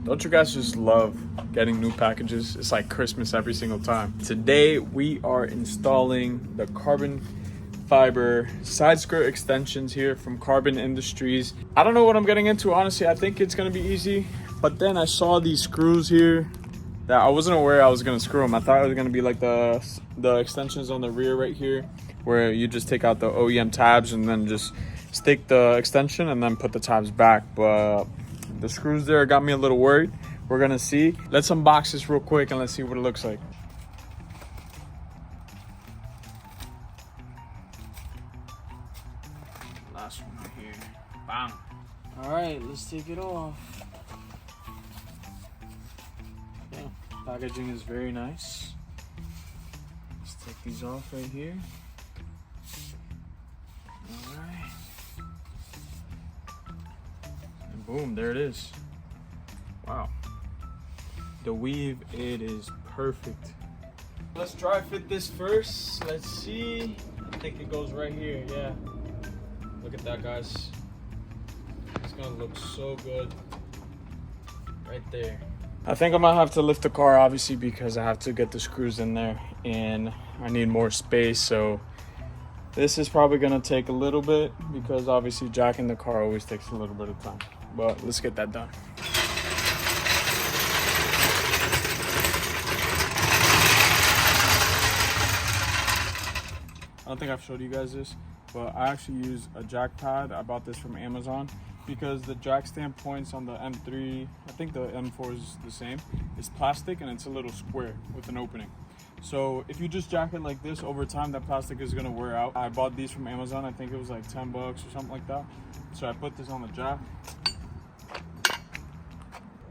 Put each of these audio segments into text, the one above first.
Don't you guys just love getting new packages? It's like Christmas every single time. Today we are installing the carbon fiber side skirt extensions here from Carbon Industries. I don't know what I'm getting into, honestly. I think it's gonna be easy, but then I saw these screws here that I wasn't aware I was gonna screw them. I thought it was gonna be like the extensions on the rear right here, where you just take out the OEM tabs and then just stick the extension and then put the tabs back. But the screws there got me a little worried. We're gonna see. Let's unbox this real quick and let's see what it looks like. Last one right here. Bam. All right, let's take it off. Yeah, packaging is very nice. Let's take these off right here. All right. And boom, there it is. Wow. The weave, it is perfect. Let's dry fit this first. Let's see. I think it goes right here, yeah. Look at that, guys. It's gonna look so good right there. I think I'm gonna have to lift the car, obviously, because I have to get the screws in there and I need more space. So this is probably gonna take a little bit because obviously jacking the car always takes a little bit of time. But let's get that done. I don't think I've showed you guys this, but I actually use a jack pad. I bought this from Amazon because the jack stand points on the M3, I think the M4 is the same. It's plastic and it's a little square with an opening. So if you just jack it like this, over time that plastic is gonna wear out. I bought these from Amazon. I think it was like 10 bucks or something like that. So I put this on the jack.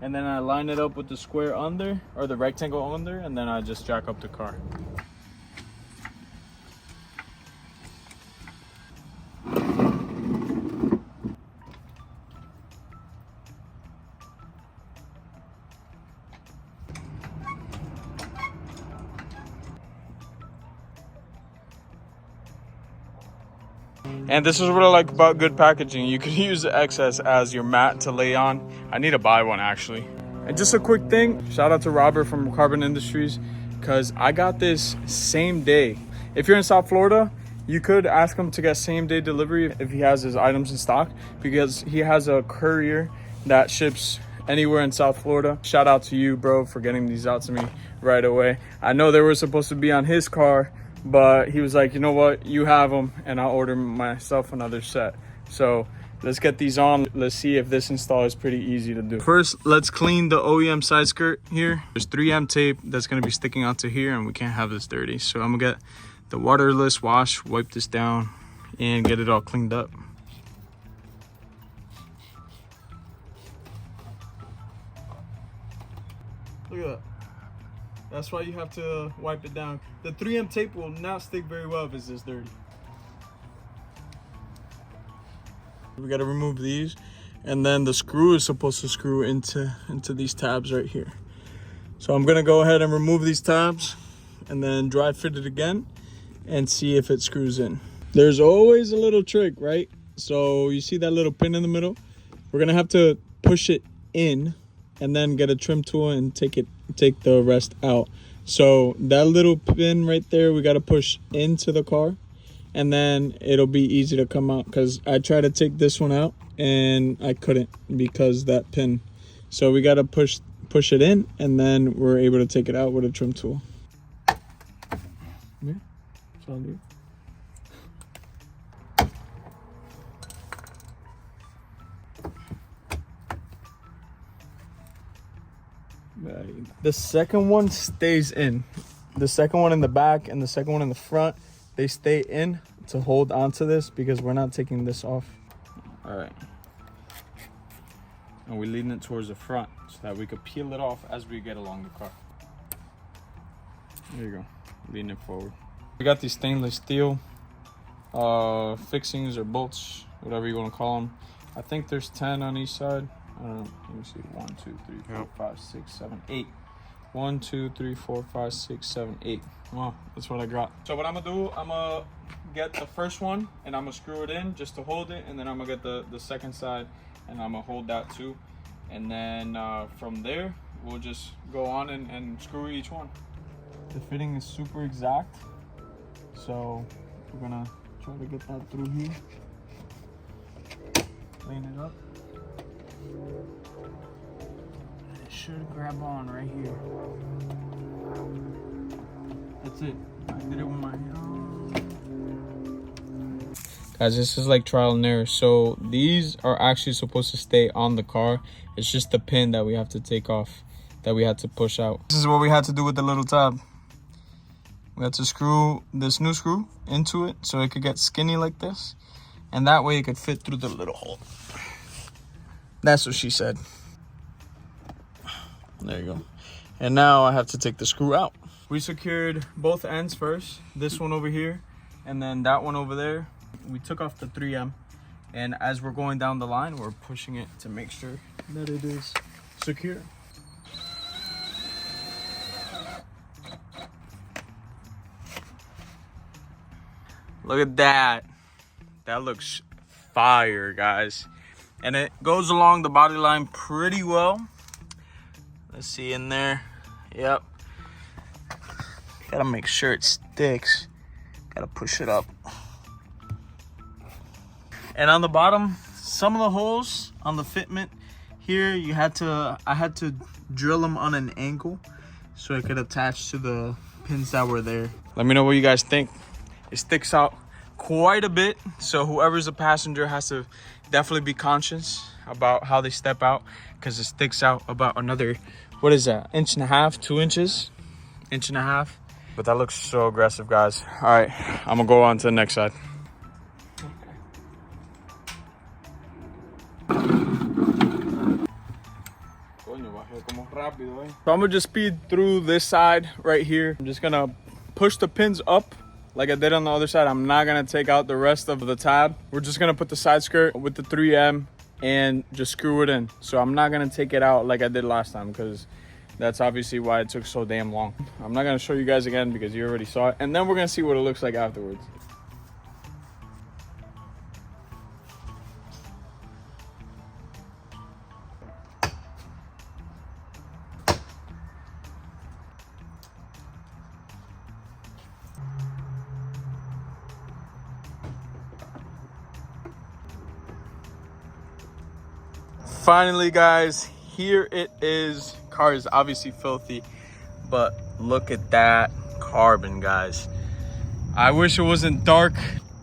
And then I line it up with the square under, or the rectangle under, and then I just jack up the car. And this is what I like about good packaging. You can use the excess as your mat to lay on. I need to buy one, actually. And just a quick thing, shout out to Robert from Carbon Industries, because I got this same day. If you're in South Florida, you could ask him to get same day delivery if he has his items in stock, because he has a courier that ships anywhere in South Florida. Shout out to you, bro, for getting these out to me right away. I know they were supposed to be on his car, but he was like, you know what, you have them and I'll order myself another set. So let's get these on. Let's see if this install is pretty easy to do. First, let's clean the OEM side skirt here. There's 3M tape that's gonna be sticking out to here and we can't have this dirty. So I'm gonna get the waterless wash, wipe this down and get it all cleaned up. Look at that. That's why you have to wipe it down. The 3M tape will not stick very well if it's this dirty. We gotta remove these, and then the screw is supposed to screw into these tabs right here. So I'm gonna go ahead and remove these tabs and then dry fit it again and see if it screws in. There's always a little trick, right? So you see that little pin in the middle? We're gonna have to push it in and then get a trim tool and take the rest out. So that little pin right there, we got to push into the car and then it'll be easy to come out, because I tried to take this one out and I couldn't because that pin. So we got to push it in and then we're able to take it out with a trim tool. Yeah, it's all good. The second one stays in. The second one in the back and the second one in the front, they stay in to hold onto this because we're not taking this off. All right. And we're leading it towards the front so that we could peel it off as we get along the car. There you go, leading it forward. We got these stainless steel fixings or bolts, whatever you want to call them. I think there's 10 on each side. Let me see, 1, 2, 3, 4, 5, 6, 7, 8. 1, 2, 3, 4, 5, 6, 7, 8. Wow, that's what I got. So what I'm gonna do, I'm gonna get the first one and I'm gonna screw it in just to hold it, and then I'm gonna get the second side and I'm gonna hold that too. And then from there, we'll just go on and screw each one. The fitting is super exact, so we're gonna try to get that through here. Clean it up. It should grab on right here. That's it. I did it with my hand. Guys, this is like trial and error. So these are actually supposed to stay on the car. It's just the pin that we have to take off, that we had to push out. This is what we had to do with the little tab. We had to screw this new screw into it so it could get skinny like this. And that way it could fit through the little hole. That's what she said. There you go. And now I have to take the screw out. We secured both ends first. This one over here and then that one over there. We took off the 3M. And as we're going down the line, we're pushing it to make sure that it is secure. Look at that. That looks fire, guys. And it goes along the body line pretty well. Let's see in there. Yep. Gotta make sure it sticks. Gotta push it up. And on the bottom, some of the holes on the fitment here, I had to drill them on an angle so it could attach to the pins that were there. Let me know what you guys think. It sticks out quite a bit, so whoever's a passenger has to definitely be conscious about how they step out, because it sticks out about another, what is that, 1.5 2 inches, 1.5 inches. But that looks so aggressive, guys. All right, I'm gonna go on to the next side. So I'm gonna just speed through this side right here. I'm just gonna push the pins up like I did on the other side. I'm not gonna take out the rest of the tab. We're just gonna put the side skirt with the 3M and just screw it in. So I'm not gonna take it out like I did last time, because that's obviously why it took so damn long. I'm not gonna show you guys again because you already saw it. And then we're gonna see what it looks like afterwards. Finally, guys, here it is. Car is obviously filthy, but look at that carbon, guys. I wish it wasn't dark,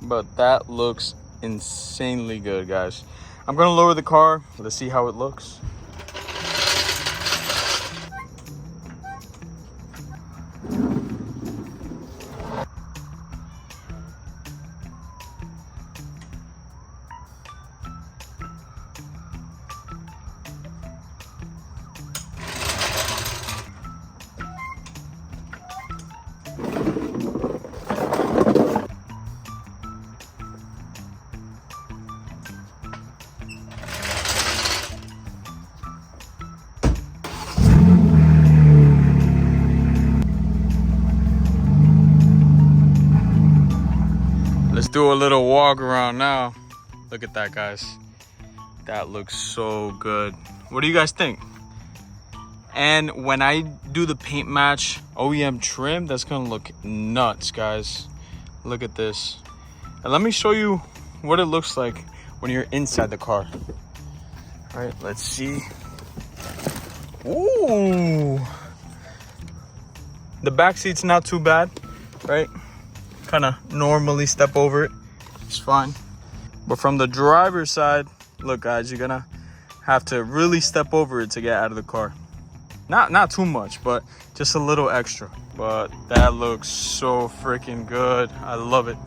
but that looks insanely good, guys. I'm gonna lower the car. Let's see how it looks. Let's do a little walk around now. Look at that, guys. That looks so good. What do you guys think? And when I do the paint match OEM trim, that's gonna look nuts, guys. Look at this. And let me show you what it looks like when you're inside the car. All right, let's see. Ooh. The back seat's not too bad, right? Kind of normally step over it. It's fine. But from the driver's side, look, guys, you're gonna have to really step over it to get out of the car. Not too much, but just a little extra. But that looks so freaking good. I love it.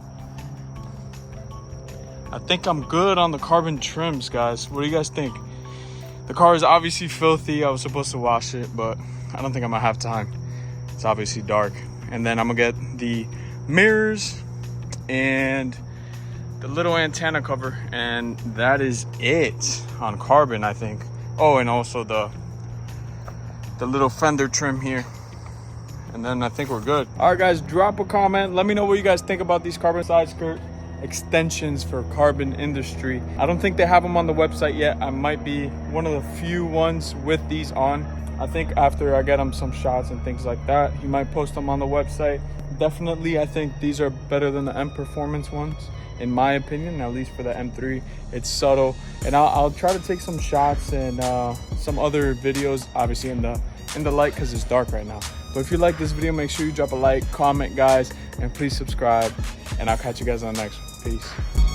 I think I'm good on the carbon trims, guys. What do you guys think? The car is obviously filthy. I was supposed to wash it, but I don't think I'm gonna have time. It's obviously dark. And then I'm gonna get the mirrors and the little antenna cover, and that is it on carbon, I think. Oh, and also the little fender trim here, and then I think we're good. All right, guys, drop a comment. Let me know what you guys think about these carbon side skirt. extensions for carbon industry. I don't think they have them on the website yet. I might be one of the few ones with these on. I think after I get him some shots and things like that, he might post them on the website. Definitely, I think these are better than the M Performance ones, in my opinion, at least for the M3. It's subtle, and I'll try to take some shots and some other videos, obviously in the light because it's dark right now. But if you like this video, make sure you drop a like, comment, guys, and please subscribe, and I'll catch you guys on the next one. Peace.